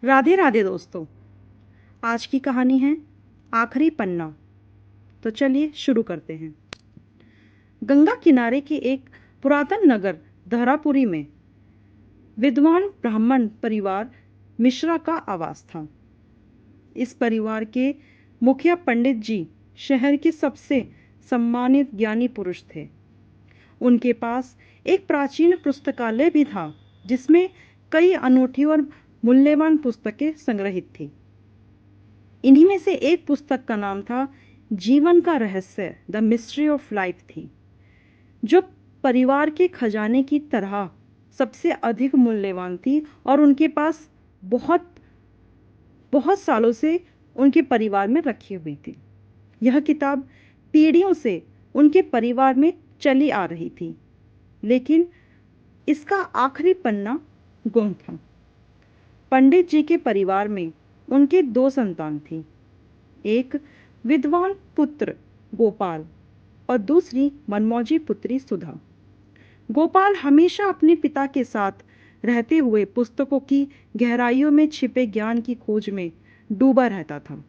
राधे राधे दोस्तों। आज की कहानी है आखिरी पन्ना। तो चलिए शुरू करते हैं। गंगा किनारे के एक पुरातन नगर धरापुरी में विद्वान ब्राह्मण परिवार मिश्रा का आवास था। इस परिवार के मुखिया पंडित जी शहर के सबसे सम्मानित ज्ञानी पुरुष थे। उनके पास एक प्राचीन पुस्तकालय भी था जिसमें कई अनूठी और मूल्यवान पुस्तकें संग्रहित थी। इन्हीं में से एक पुस्तक का नाम था जीवन का रहस्य, द मिस्ट्री ऑफ लाइफ थी, जो परिवार के खजाने की तरह सबसे अधिक मूल्यवान थी और उनके पास बहुत बहुत सालों से उनके परिवार में रखी हुई थी। यह किताब पीढ़ियों से उनके परिवार में चली आ रही थी, लेकिन इसका आखिरी पन्ना गुम था। पंडित जी के परिवार में उनके दो संतान थी, एक विद्वान पुत्र गोपाल और दूसरी मनमौजी पुत्री सुधा। गोपाल हमेशा अपने पिता के साथ रहते हुए पुस्तकों की गहराइयों में छिपे ज्ञान की खोज में डूबा रहता था,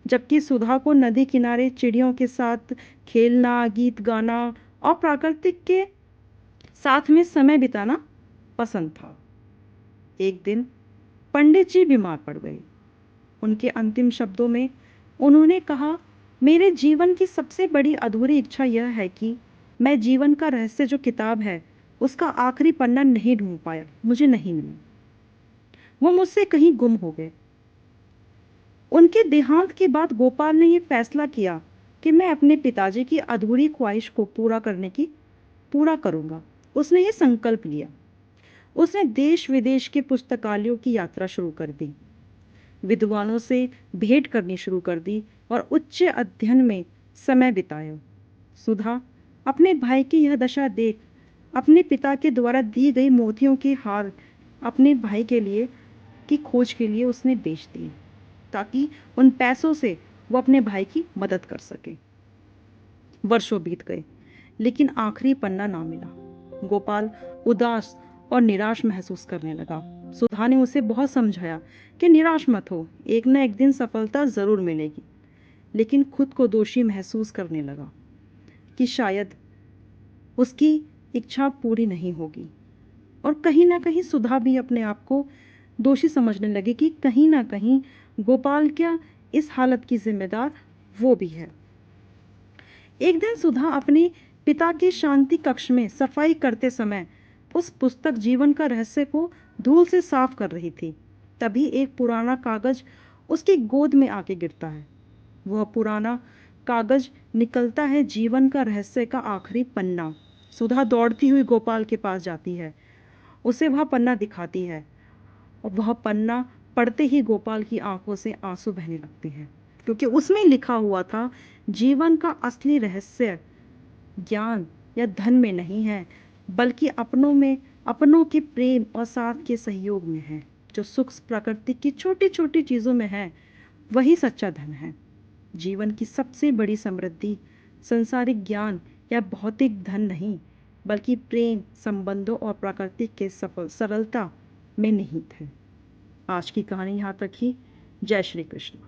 जबकि सुधा को नदी किनारे चिड़ियों के साथ खेलना, गीत गाना और प्राकृतिक के साथ में समय बिताना पसंद था। एक दिन पंडित जी बीमार पड़ गए। उनके अंतिम शब्दों में उन्होंने कहा, मेरे जीवन की सबसे बड़ी अधूरी इच्छा यह है कि मैं जीवन का रहस्य जो किताब है उसका आखिरी पन्ना नहीं ढूंढ पाया, मुझे नहीं मिला। वो मुझसे कहीं गुम हो गए। उनके देहांत के बाद गोपाल ने यह फैसला किया कि मैं अपने पिताजी की अधूरी ख्वाहिश को पूरा करूंगा। उसने ये संकल्प लिया। उसने देश विदेश के पुस्तकालयों की यात्रा शुरू कर दी, विद्वानों से भेंट करनी शुरू कर दी और उच्च अध्ययन में समय बिताया। सुधा अपने भाई की यह दशा देख अपने पिता के द्वारा दी गई मोतियों के हार अपने भाई के लिए की खोज के लिए उसने बेच दिए, ताकि उन पैसों से वो अपने भाई की मदद कर सके। वर्षों बीत गए, लेकिन आखिरी पन्ना ना मिला। गोपाल उदास और निराश महसूस करने लगा। सुधा ने उसे बहुत समझाया कि निराश मत हो, एक न एक दिन सफलता जरूर मिलेगी, लेकिन खुद को दोषी महसूस करने लगा कि शायद उसकी इच्छा पूरी नहीं होगी। और कहीं ना कहीं सुधा भी अपने आप को दोषी समझने लगी कि कहीं ना कहीं गोपाल क्या इस हालत की जिम्मेदार वो भी है। एक दिन सुधा अपने पिता के शांति कक्ष में सफाई करते समय उस पुस्तक जीवन का रहस्य को धूल से साफ कर रही थी। तभी एक पुराना कागज उसकी गोद में आके गिरता है। वह पुराना कागज निकलता है जीवन का रहस्य का आखिरी पन्ना। सुधा दौड़ती हुई गोपाल के पास जाती है, उसे वह पन्ना दिखाती है और वह पन्ना पढ़ते ही गोपाल की आंखों से आंसू बहने लगते हैं, क्योंकि उसमें लिखा हुआ था जीवन का असली रहस्य ज्ञान या धन में नहीं है, बल्कि अपनों के प्रेम और साथ के सहयोग में है। जो सुख प्रकृति की छोटी छोटी चीज़ों में है, वही सच्चा धन है। जीवन की सबसे बड़ी समृद्धि संसारिक ज्ञान या भौतिक धन नहीं, बल्कि प्रेम, संबंधों और प्राकृतिक के सरलता में निहित है। आज की कहानी यहाँ तक ही। जय श्री कृष्ण।